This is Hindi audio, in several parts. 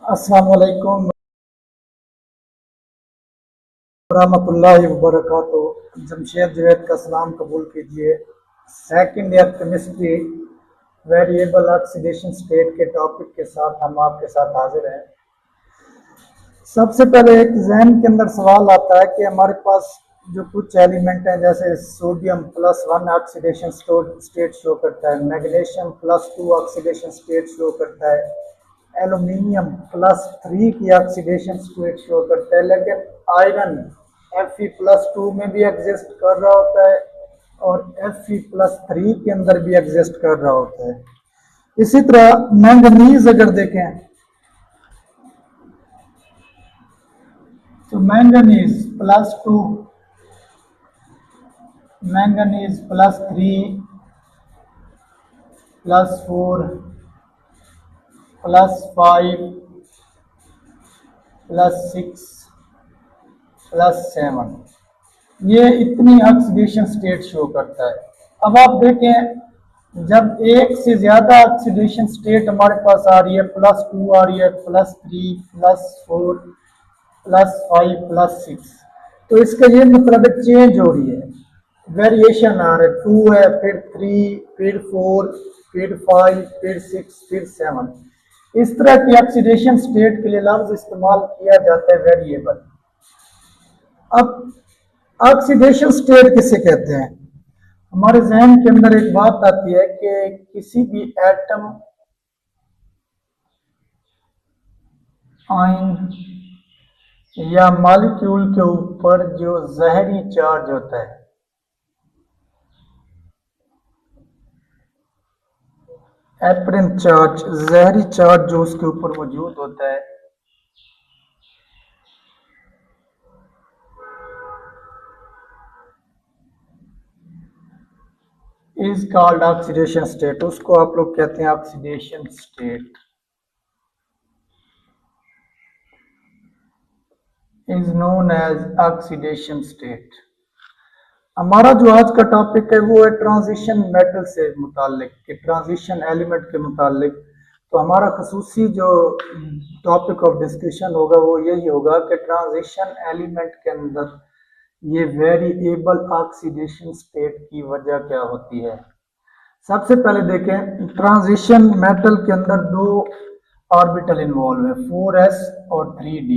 अस्सलाम वालेकुम रहमतुल्लाहि व बरकातुहू। जमशेद जवेद का सलाम कबूल कीजिए। Second year chemistry variable oxidation state के टॉपिक के साथ हम आपके साथ हाजिर हैं। सबसे पहले एक जहन के अंदर सवाल आता है कि हमारे पास जो कुछ एलिमेंट हैं, जैसे सोडियम +1 ऑक्सीडेशन स्टेट शो करता है, मैग्नीशियम +2 ऑक्सीडेशन स्टेट शो करता है, एल्यूमिनियम +3 की ऑक्सीडेशन स्टेट शो करता है, लेकिन आयरन Fe+2 में भी एग्जिस्ट कर रहा होता है और Fe+3 के अंदर भी एग्जिस्ट कर रहा होता है। इसी तरह मैंगनीज अगर देखें तो मैंगनीज +2, मैंगनीज +3, +4, +5, +6, +7, ये इतनी ऑक्सीडेशन स्टेट शो करता है। अब आप देखें, जब एक से ज्यादा ऑक्सीडेशन स्टेट हमारे पास आ रही है, +2 आ रही है, +3, +4, +5, +6, तो इसका ये मतलब चेंज हो रही है, वेरिएशन आ रहा है। 2 है, फिर 3, फिर 4, फिर 5, फिर 6, फिर 7। इस तरह की ऑक्सीडेशन स्टेट के लिए लफ्ज इस्तेमाल किया जाता है वेरिएबल। अब ऑक्सीडेशन स्टेट किसे कहते हैं? हमारे जहन के अंदर एक बात आती है कि किसी भी एटम, आयन या मॉलिक्यूल के ऊपर जो जहरी चार्ज होता है, एपरेंट चार्ज, जहरी चार्ज जो उसके ऊपर मौजूद होता है, इज कॉल्ड ऑक्सीडेशन स्टेट। उसको आप लोग कहते हैं oxidation state, is known as oxidation state. हमारा जो आज का टॉपिक है वो है ट्रांजिशन मेटल से मुतालिक, कि ट्रांजिशन एलिमेंट के मुतालिक। तो हमारा खसूसी जो टॉपिक ऑफ डिस्कशन होगा वो यही होगा कि ट्रांजिशन एलिमेंट के अंदर ये वेरिएबल ऑक्सीडेशन स्टेट की वजह क्या होती है। सबसे पहले देखें, ट्रांजिशन मेटल के अंदर 2 ऑर्बिटल इन्वॉल्व है, 4s और 3d।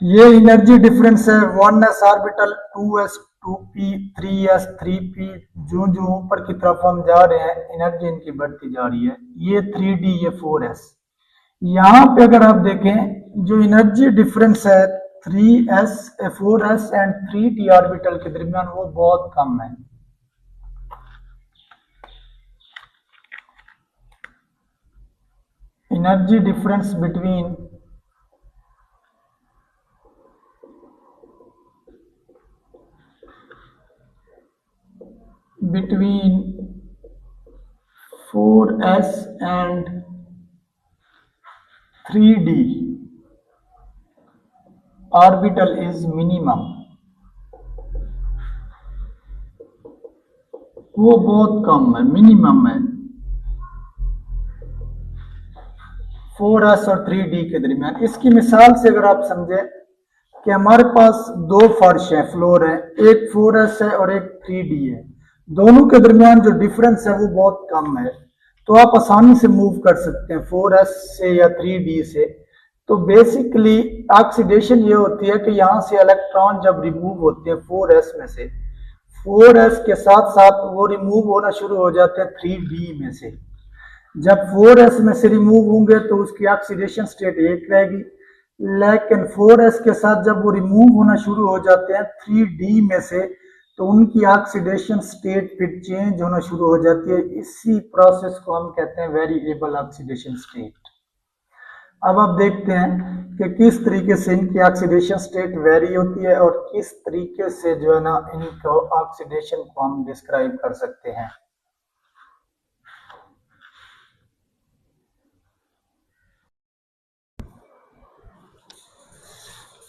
ये एनर्जी डिफरेंस है, 1s orbital, 2s 2p, 3s 3p। जो जो ऊपर की तरफ हम जा रहे हैं एनर्जी इनकी बढ़ती जा रही है। ये 3d, ये 4s। यहाँ पे अगर आप देखें, जो एनर्जी डिफरेंस है 3s 4s and 3d orbital के दरमियान, वो बहुत कम है। Energy difference between between 4s and 3d orbital is minimum। वो बहुत कम है, मिनिमम है 4s और 3d के दरमियान। इसकी मिसाल से अगर आप समझें कि हमारे पास 2 फर्श है, फ्लोर है, एक 4s है और एक 3d है, दोनों के दरमियान जो डिफरेंस है वो बहुत कम है, तो आप आसानी से मूव कर सकते हैं 4s से या 3d से। तो बेसिकली ऑक्सीडेशन ये होती है कि यहाँ से इलेक्ट्रॉन जब रिमूव होते हैं 4s में से, 4s के साथ साथ वो रिमूव होना शुरू हो जाते हैं 3d में से। जब 4s में से रिमूव होंगे तो उसकी ऑक्सीडेशन स्टेट 1 रहेगी, लेकिन 4s के साथ जब वो रिमूव होना शुरू हो जाते हैं 3d में से, तो उनकी ऑक्सीडेशन स्टेट फिर चेंज होना शुरू हो जाती है। इसी प्रोसेस को हम कहते हैं वेरिएबल ऑक्सीडेशन स्टेट। अब आप देखते हैं कि किस तरीके से इनकी ऑक्सीडेशन स्टेट वेरी होती है और किस तरीके से जो है ना इनको ऑक्सीडेशन को हम डिस्क्राइब कर सकते हैं।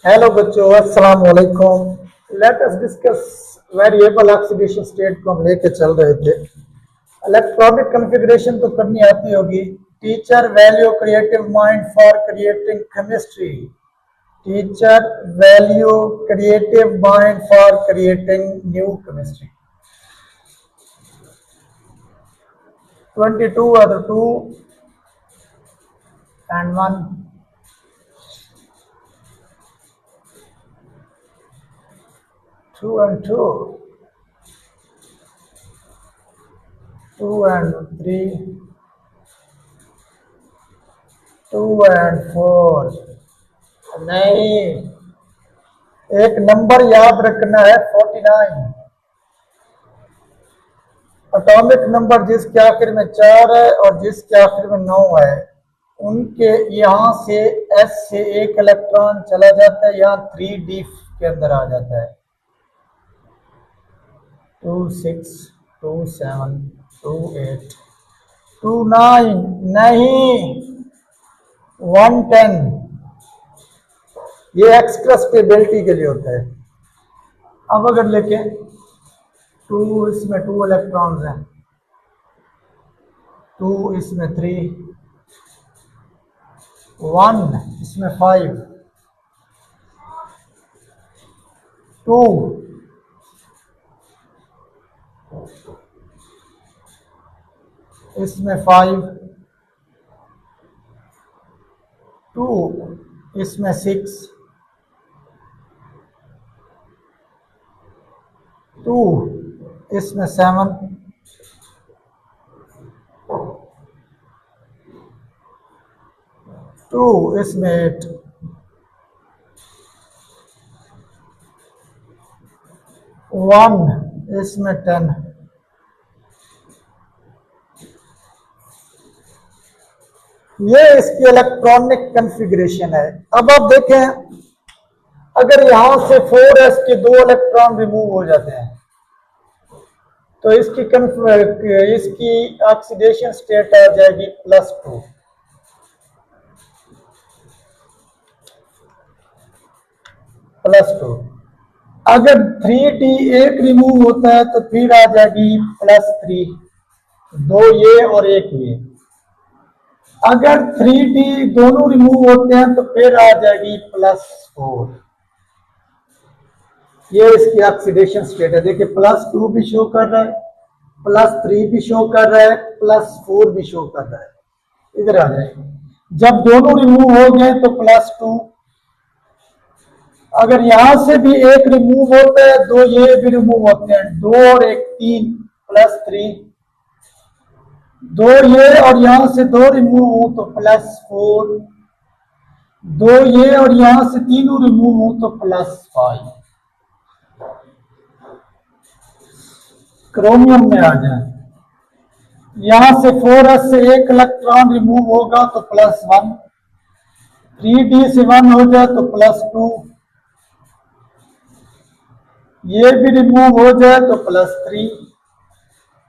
हेलो बच्चों, अस्सलाम वालेकुम। Let us discuss variable oxidation state को हम लेके चल रहे थे। इलेक्ट्रॉनिक कॉन्फ़िगरेशन तो करनी आती होगी, teacher value creative mind for creating chemistry. Teacher value creative mind for creating new chemistry. 22 other 2 and 1. 2 and 2. 2 and 3. 2 and 4. नहीं, एक नंबर याद रखना है 49। एटॉमिक नंबर जिसके आखिर में 4 है और जिसके आखिर में 9 है, उनके यहां से S से एक इलेक्ट्रॉन चला जाता है, यहाँ 3D के अंदर आ जाता है। 2 6 2 7 2 8 2 9 नहीं 1 10। ये एक्स्ट्रा स्टेबिलिटी के लिए होता है। अब अगर लेके 2 इसमें 2 इलेक्ट्रॉन्स हैं, 2 इसमें 3, 1 इसमें 5, 2 इसमें 5, 2 इसमें 6, 2 इसमें 7, 2 इसमें 8, 1 इसमें 10, ये इसकी इलेक्ट्रॉनिक कॉन्फ़िगरेशन है। अब आप देखें, अगर यहां से 4s के 2 इलेक्ट्रॉन रिमूव हो जाते हैं तो इसकी ऑक्सीडेशन स्टेट आ जाएगी +2। +2। अगर 3d एक रिमूव होता है तो फिर आ जाएगी +3, 2 ये और 1 ये। अगर 3d दोनों रिमूव होते हैं तो फिर आ जाएगी +4। ये इसकी ऑक्सीडेशन स्टेट है। देखिए +2 भी शो कर रहा है, +3 भी शो कर रहा है, +4 भी शो कर रहा है। इधर आ जाएगी। जब दोनों रिमूव हो गए तो +2। अगर यहां से भी एक रिमूव होता है, 2 ये भी रिमूव होते हैं, 2 और 1 3, +3, 2 ये और यहां से 2 रिमूव हो तो +4, 2 ये और यहां से तीनों रिमूव हो तो +5। क्रोमियम में आ जाए, यहां से 4s से एक इलेक्ट्रॉन रिमूव होगा तो +1, 3d से 1 हो जाए तो +2, ये भी रिमूव हो जाए तो +3,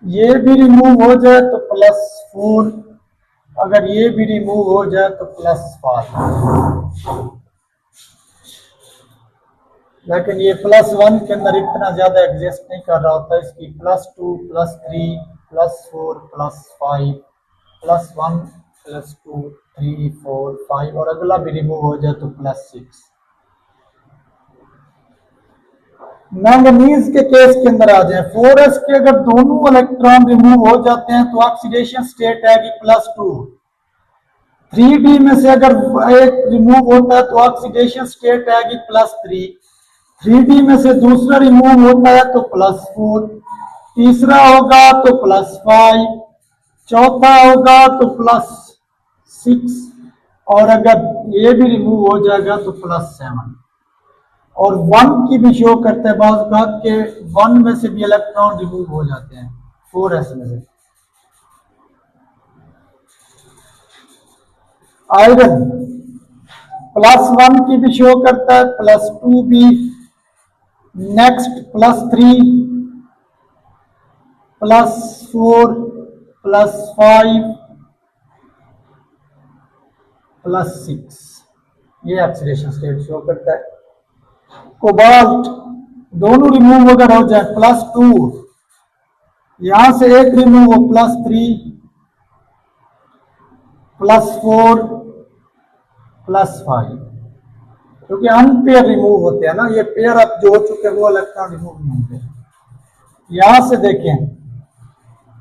ये भी रिमूव हो जाए तो +4, अगर ये भी रिमूव हो जाए तो +5। लेकिन ये +1 के अंदर इतना ज्यादा एग्जिस्ट नहीं कर रहा होता। इसकी +2 +3 +4 +5 +1 +2 3 4 5 और अगला भी रिमूव हो जाए तो +6। मैंगनीज के केस के अंदर आ जाए, 4s के अगर दोनों इलेक्ट्रॉन रिमूव हो जाते हैं तो ऑक्सीडेशन स्टेट है कि +2। 3d में से अगर एक रिमूव होता है तो ऑक्सीडेशन स्टेट है कि +3। 3d में से दूसरा रिमूव होता है तो +4, तीसरा होगा तो +5, चौथा होगा तो +6 और अगर ये भी रिमूव हो जाएगा तो +7। और 1 की भी शो करते हैं बाज़ औक़ात के 1 में से भी इलेक्ट्रॉन रिमूव हो जाते हैं 4s में से। आयरन +1 की भी शो करता है, +2 भी, नेक्स्ट +3 +4 +5 +6, ये ऑक्सीडेशन स्टेट शो करता है। कोबाल्ट दोनों रिमूव अगर हो जाए +2, यहां से एक रिमूव हो +3, +4 +5, क्योंकि अनपेयर रिमूव होते हैं ना, ये पेयर अब जो हो चुके हैं वो इलेक्ट्रॉन रिमूव नहीं होते। यहां से देखें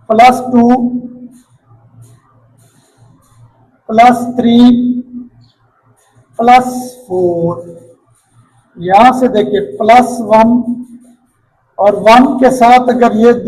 +2 +3 +4, यहां से देखिए +1 और 1 के साथ अगर ये